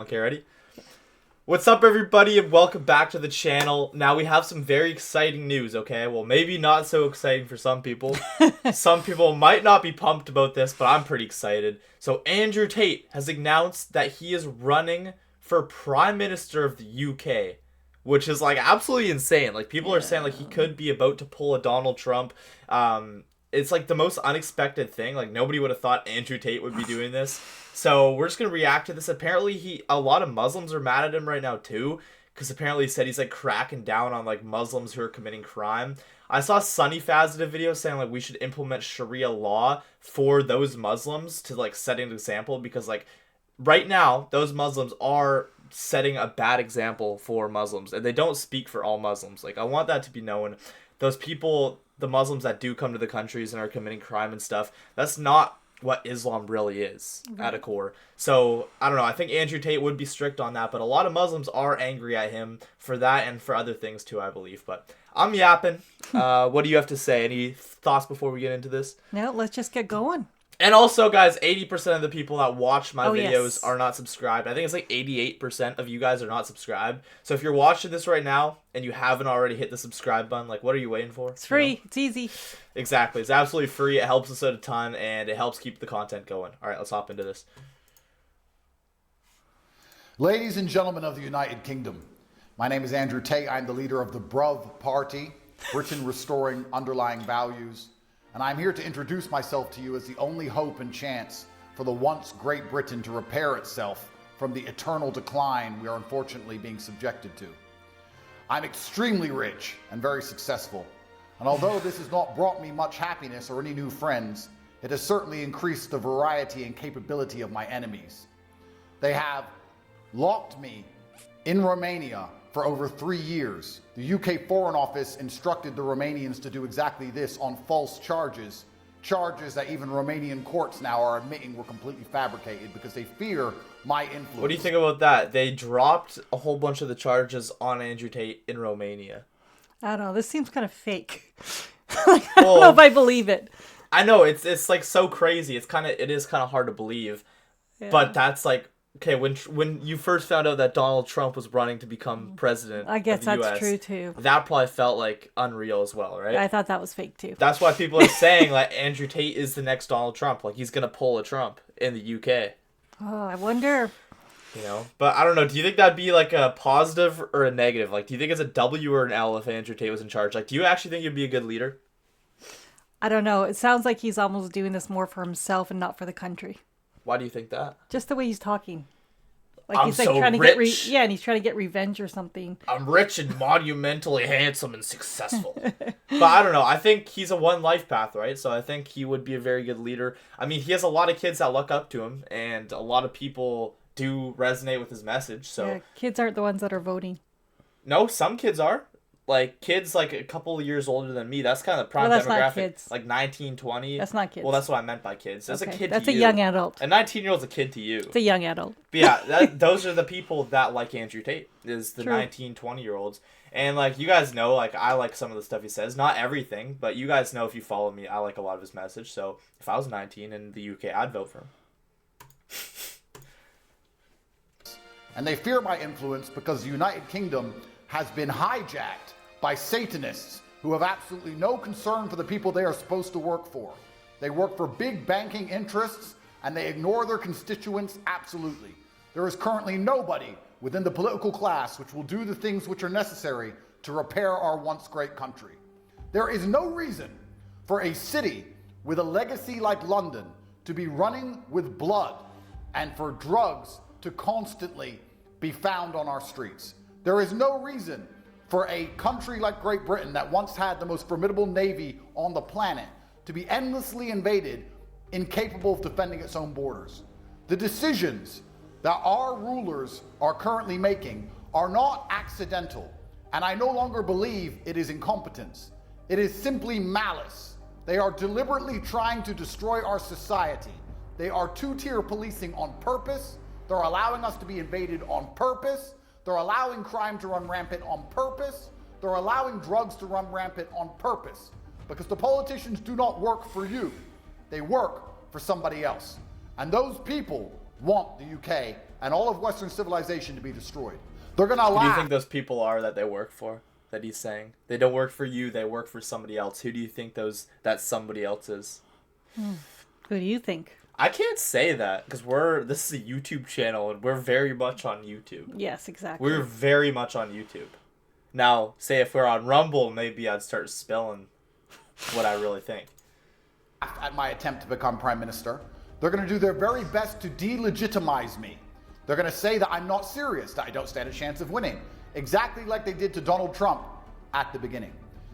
Okay, ready? What's up, everybody, and welcome back to the channel. Now, we have some very exciting news, okay? Well, maybe not so exciting for some people. Some people might not be pumped about this, but I'm pretty excited. So, Andrew Tate has announced that he is running for Prime Minister of the UK, which is, like, absolutely insane. Like, people are saying, like, he could be about to pull a Donald Trump. It's, like, the most unexpected thing. Like, nobody would have thought Andrew Tate would be doing this. So we're just going to react to this. Apparently, a lot of Muslims are mad at him right now, too. Because apparently he said he's, like, cracking down on, like, Muslims who are committing crime. I saw Sunny Faz did a video saying, like, we should implement Sharia law for those Muslims to, like, set an example. Because, like, right now, those Muslims are setting a bad example for Muslims. And they don't speak for all Muslims. Like, I want that to be known. Those people, the Muslims that do come to the countries and are committing crime and stuff, that's not what Islam really is at a core. So, I don't know. I think Andrew Tate would be strict on that, but a lot of Muslims are angry at him for that and for other things too, I believe. But I'm yapping. What do you have to say? Any thoughts before we get into this? No, let's just get going. And also, guys, 80% of the people that watch my videos are not subscribed. I think it's like 88% of you guys are not subscribed. So if you're watching this right now and you haven't already hit the subscribe button, like, what are you waiting for? It's free. It's easy. Exactly. It's absolutely free. It helps us out a ton, and it helps keep the content going. All right, let's hop into this. Ladies and gentlemen of the United Kingdom, my name is Andrew Tate. I'm the leader of the Bruv Party, Britain Restoring Underlying Values. And I'm here to introduce myself to you as the only hope and chance for the once Great Britain to repair itself from the eternal decline we are unfortunately being subjected to. I'm extremely rich and very successful. And although this has not brought me much happiness or any new friends, it has certainly increased the variety and capability of my enemies. They have locked me in Romania for over 3 years. The UK Foreign Office instructed the Romanians to do exactly this on false charges that even Romanian courts now are admitting were completely fabricated because they fear my influence. What do you think about that? They dropped a whole bunch of the charges on Andrew Tate in Romania. I don't know. This seems kind of fake. I don't know if I believe it. I know it's like so crazy. It is kind of hard to believe. Yeah. But that's like, okay, when you first found out that Donald Trump was running to become president, I guess of the that's US, true too. That probably felt like unreal as well, right? I thought that was fake too. That's why people are saying like Andrew Tate is the next Donald Trump. Like he's gonna pull a Trump in the UK. Oh, I wonder. You know, but I don't know. Do you think that'd be like a positive or a negative? Like, do you think it's a W or an L if Andrew Tate was in charge? Like, do you actually think he'd be a good leader? I don't know. It sounds like he's almost doing this more for himself and not for the country. Why do you think that? Just the way he's talking. Like I'm he's like so trying to rich. and he's trying to get revenge or something. I'm rich and monumentally handsome and successful. But I don't know. I think he's a one life path, right? So I think he would be a very good leader. I mean, he has a lot of kids that look up to him, and a lot of people do resonate with his message. So yeah, kids aren't the ones that are voting. No, some kids are. Like kids like a couple of years older than me. That's kind of the prime that's demographic. Not kids. Like 19, 20. That's not kids. Well, that's what I meant by kids. That's okay. a kid That's to a you. young adult. A 19-year-old's a kid to you. It's a young adult. But yeah, those are the people that like Andrew Tate, is the True. 19, 20-year-olds. And like you guys know, like I like some of the stuff he says. Not everything, but you guys know if you follow me, I like a lot of his message. So if I was 19 in the UK, I'd vote for him. And they fear my influence because the United Kingdom has been hijacked by Satanists who have absolutely no concern for the people they are supposed to work for. They work for big banking interests and they ignore their constituents absolutely. There is currently nobody within the political class which will do the things which are necessary to repair our once great country. There is no reason for a city with a legacy like London to be running with blood and for drugs to constantly be found on our streets. There is no reason for a country like Great Britain that once had the most formidable navy on the planet to be endlessly invaded, incapable of defending its own borders. The decisions that our rulers are currently making are not accidental, and I no longer believe it is incompetence. It is simply malice. They are deliberately trying to destroy our society. They are two-tier policing on purpose. They're allowing us to be invaded on purpose. They're allowing crime to run rampant on purpose. They're allowing drugs to run rampant on purpose. Because the politicians do not work for you. They work for somebody else. And those people want the UK and all of Western civilization to be destroyed. They're going to Who do you laugh. think those people are that they work for? That he's saying they don't work for you, they work for somebody else. Who do you think that somebody else is? Who do you think? I can't say that because this is a YouTube channel and we're very much on YouTube. Yes, exactly. We're very much on YouTube. Now, say if we're on Rumble, maybe I'd start spilling what I really think. At my attempt to become prime minister, they're going to do their very best to delegitimize me. They're going to say that I'm not serious, that I don't stand a chance of winning, exactly like they did to Donald Trump at the beginning.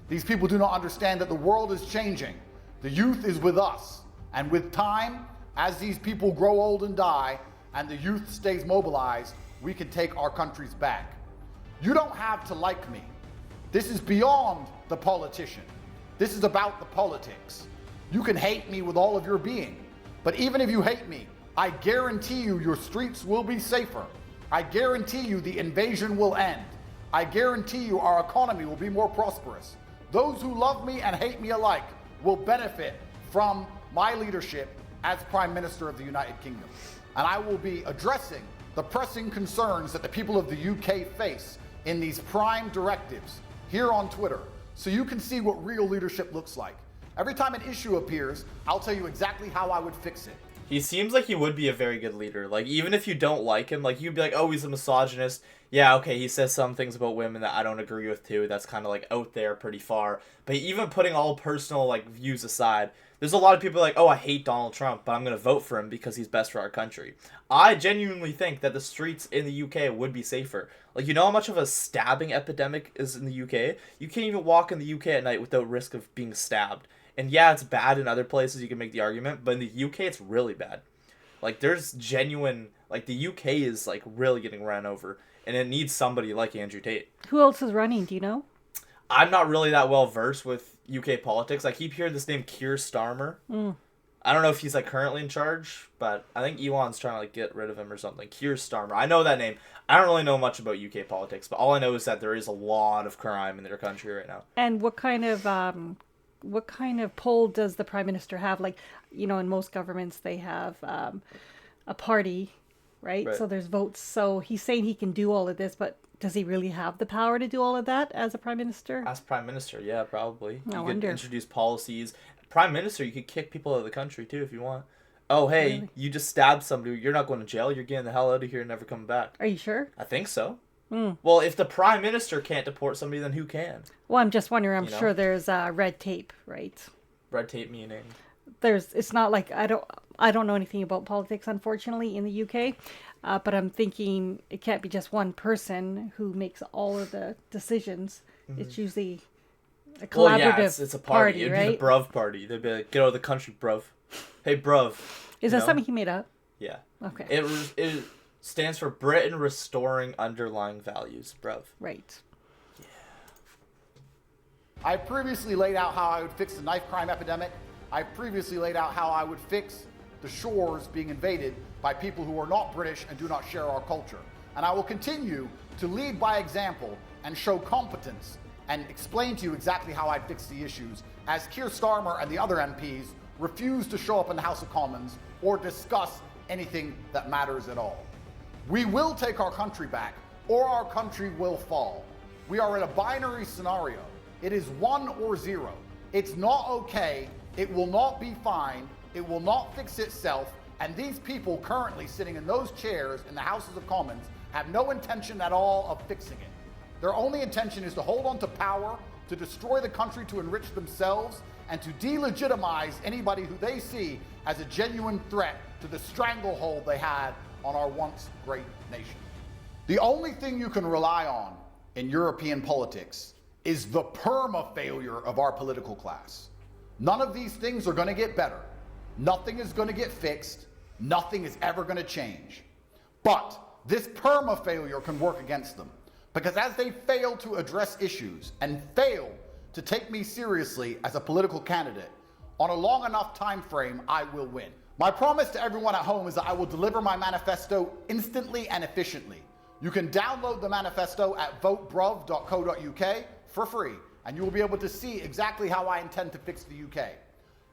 These people do not understand that the world is changing. The youth is with us. And with time, as these people grow old and die, and the youth stays mobilized, we can take our countries back. You don't have to like me. This is beyond the politician. This is about the politics. You can hate me with all of your being, but even if you hate me, I guarantee you your streets will be safer. I guarantee you the invasion will end. I guarantee you our economy will be more prosperous. Those who love me and hate me alike will benefit from my leadership as Prime Minister of the United Kingdom. And I will be addressing the pressing concerns that the people of the UK face in these prime directives here on Twitter, so you can see what real leadership looks like. Every time an issue appears, I'll tell you exactly how I would fix it. He seems like he would be a very good leader. Like, even if you don't like him, like, you'd be like, oh, he's a misogynist. Yeah, okay, he says some things about women that I don't agree with, too. That's kind of, like, out there pretty far. But even putting all personal, like, views aside, there's a lot of people like, oh, I hate Donald Trump, but I'm going to vote for him because he's best for our country. I genuinely think that the streets in the UK would be safer. Like, you know how much of a stabbing epidemic is in the UK? You can't even walk in the UK at night without risk of being stabbed. And yeah, it's bad in other places, you can make the argument, but in the UK, it's really bad. Like, there's genuine, like, the UK is, like, really getting run over, and it needs somebody like Andrew Tate. Who else is running? Do you know? I'm not really that well versed with UK politics. I keep hearing this name Keir Starmer. I don't know if he's, like, currently in charge, but I think Elon's trying to, like, get rid of him or something. Keir Starmer. I know that name. I don't really know much about UK politics, but all I know is that there is a lot of crime in their country right now. And what kind of poll does the prime minister have? Like, you know, in most governments they have a party, right? So there's votes. So he's saying he can do all of this, but does he really have the power to do all of that as a prime minister? As prime minister, yeah, probably. I You could wonder. introduce policies. Prime minister, you could kick people out of the country too if you want. Oh, hey, Really? you just stabbed somebody. You're not going to jail. You're getting the hell out of here and never coming back. Are you sure? I think so. Well, if the prime minister can't deport somebody, then who can? Well, I'm just wondering. I'm You know? sure there's red tape, right? Red tape meaning. It's not like I don't know anything about politics, unfortunately, in the UK. But I'm thinking it can't be just one person who makes all of the decisions. It's usually a collaborative Well, yeah, it's a party. It'd right? be the bruv party. They'd be like, get out of the country, bruv. Hey, bruv. Is that something he made up? Yeah. Okay. It stands for Britain Restoring Underlying Values, bruv. Right. I previously laid out how I would fix the knife crime epidemic. I previously laid out how I would fix the shores being invaded by people who are not British and do not share our culture. And I will continue to lead by example and show competence and explain to you exactly how I'd fix the issues, as Keir Starmer and the other MPs refuse to show up in the House of Commons or discuss anything that matters at all. We will take our country back, or our country will fall. We are in a binary scenario. It is 1 or 0. It's not okay. It will not be fine. It will not fix itself. And these people currently sitting in those chairs in the Houses of Commons have no intention at all of fixing it. Their only intention is to hold on to power, to destroy the country, to enrich themselves, and to delegitimize anybody who they see as a genuine threat to the stranglehold they had on our once great nation. The only thing you can rely on in European politics is the perma-failure of our political class. None of these things are going to get better. Nothing is going to get fixed. Nothing is ever going to change. But this perma-failure can work against them, because as they fail to address issues and fail to take me seriously as a political candidate, on a long enough time frame, I will win. My promise to everyone at home is that I will deliver my manifesto instantly and efficiently. You can download the manifesto at votebruv.co.uk for free, and you will be able to see exactly how I intend to fix the UK.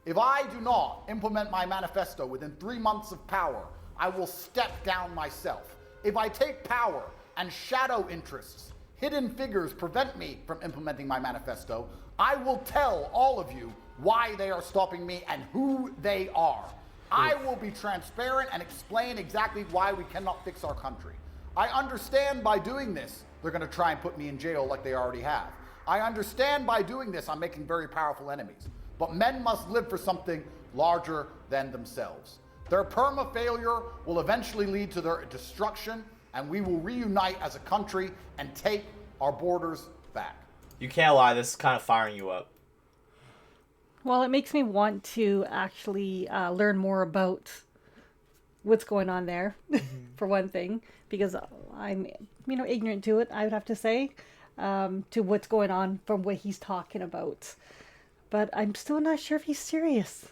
If I do not implement my manifesto within 3 months of power, I will step down myself. if I take power and shadow interests, hidden figures prevent me from implementing my manifesto, I will tell all of you why they are stopping me and who they are. I will be transparent and explain exactly why we cannot fix our country. I understand by doing this, they're going to try and put me in jail like they already have. I understand by doing this, I'm making very powerful enemies. But men must live for something larger than themselves. Their perma-failure will eventually lead to their destruction, and we will reunite as a country and take our borders back. You can't lie, this is kind of firing you up. Well, it makes me want to actually learn more about what's going on there, for one thing, because I'm, ignorant to it, I would have to say, to what's going on from what he's talking about. But I'm still not sure if he's serious.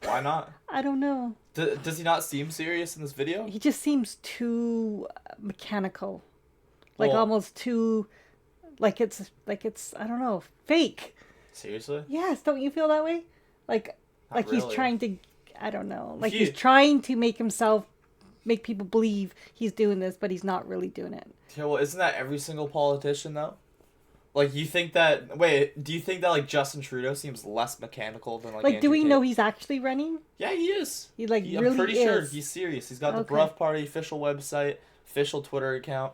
Why not? I don't know. Does he not seem serious in this video? He just seems too mechanical. Like almost too, like it's, I don't know, fake. Seriously? Yes, don't you feel that way? Like really. He's trying to, I don't know, like he's trying to make people believe he's doing this, but he's not really doing it. Yeah, well, isn't that every single politician, though? Like, do you think that, like, Justin Trudeau seems less mechanical than, like do we Tate? know he's actually running? Yeah, he is. I'm pretty sure he's serious. He's got the Bruv Party official website, official Twitter account.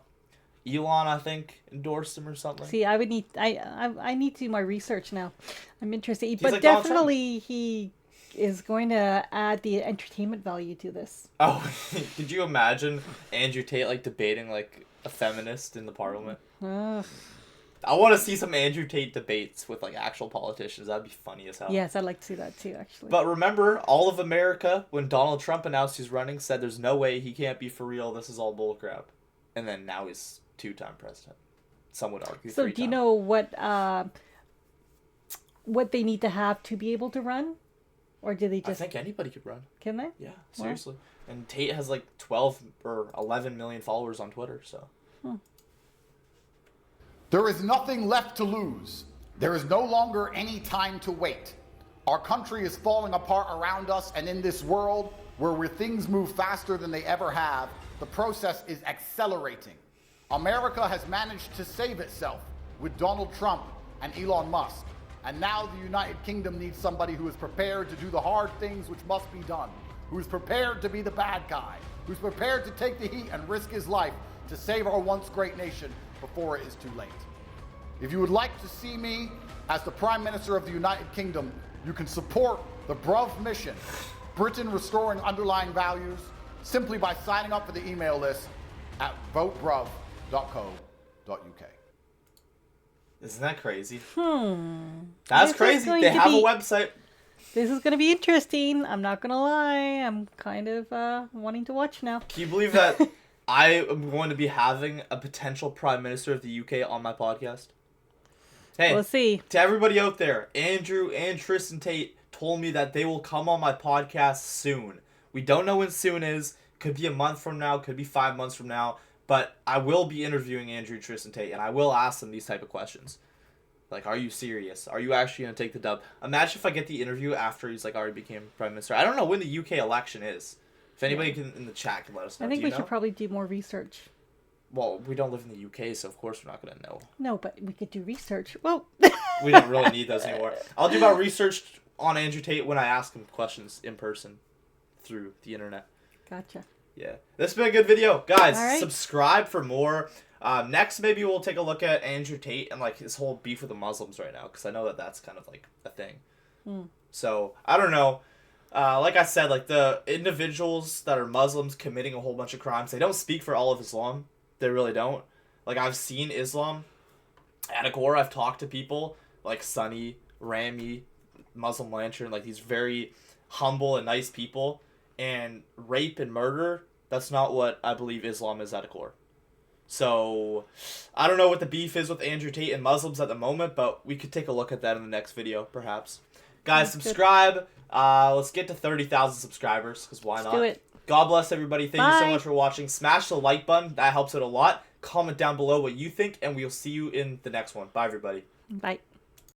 Elon, I think, endorsed him or something. See, I need to do my research now. I'm interested. He's but like definitely he is going to add the entertainment value to this. Oh, could you imagine Andrew Tate, like, debating, like, a feminist in the parliament? I want to see some Andrew Tate debates with, like, actual politicians. That'd be funny as hell. Yes, I'd like to see that too, actually. But remember, all of America, when Donald Trump announced he's running, said there's no way he can't be for real. This is all bullcrap. And then now he's 2-time president. Some would argue. So do you know what they need to have to be able to run? Or do they just... I think anybody could run. Can they? Yeah, seriously. Well. And Tate has, like, 12 or 11 million followers on Twitter, so... There is nothing left to lose. There is no longer any time to wait. Our country is falling apart around us, and in this world where things move faster than they ever have, the process is accelerating. America has managed to save itself with Donald Trump and Elon Musk. And now the United Kingdom needs somebody who is prepared to do the hard things which must be done, who is prepared to be the bad guy, who's prepared to take the heat and risk his life to save our once great nation before it is too late. If you would like to see me as the Prime Minister of the United Kingdom, you can support the Bruv mission, Britain Restoring Underlying Values, simply by signing up for the email list at votebruv.co.uk. Isn't that crazy? That's crazy. They have a website. This is going to be interesting. I'm not going to lie. I'm kind of wanting to watch now. Can you believe that I am going to be having a potential Prime Minister of the UK on my podcast? Hey, we'll see. To everybody out there, Andrew and Tristan Tate told me that they will come on my podcast soon. We don't know when soon is. Could be a month from now. Could be 5 months from now. But I will be interviewing Andrew, Tristan Tate, and I will ask them these type of questions. Like, are you serious? Are you actually going to take the dub? Imagine if I get the interview after he's, like, already became Prime Minister. I don't know when the UK election is. If anybody can in the chat can let us know. I think we should probably do more research. Well, we don't live in the UK, so of course we're not going to know. No, but we could do research. Well, we don't really need those anymore. I'll do my research on Andrew Tate when I ask him questions in person through the internet. Gotcha. Yeah. This has been a good video. Guys, right. Subscribe for more. Next, maybe we'll take a look at Andrew Tate and, like, his whole beef with the Muslims right now, because I know that that's kind of, like, a thing. So, I don't know. Like I said, like, the individuals that are Muslims committing a whole bunch of crimes, they don't speak for all of Islam. They really don't. Like, I've seen Islam at a core. I've talked to people like Sunny, Rami, Muslim Lantern, like these very humble and nice people. And rape and murder, that's not what I believe Islam is at a core. So, I don't know what the beef is with Andrew Tate and Muslims at the moment, but we could take a look at that in the next video, perhaps. Guys, subscribe. Let's get to 30,000 subscribers, because why not? Let's do it. God bless everybody. Thank you so Bye. much for watching. Smash the like button. That helps out a lot. Comment down below what you think, and we'll see you in the next one. Bye, everybody. Bye.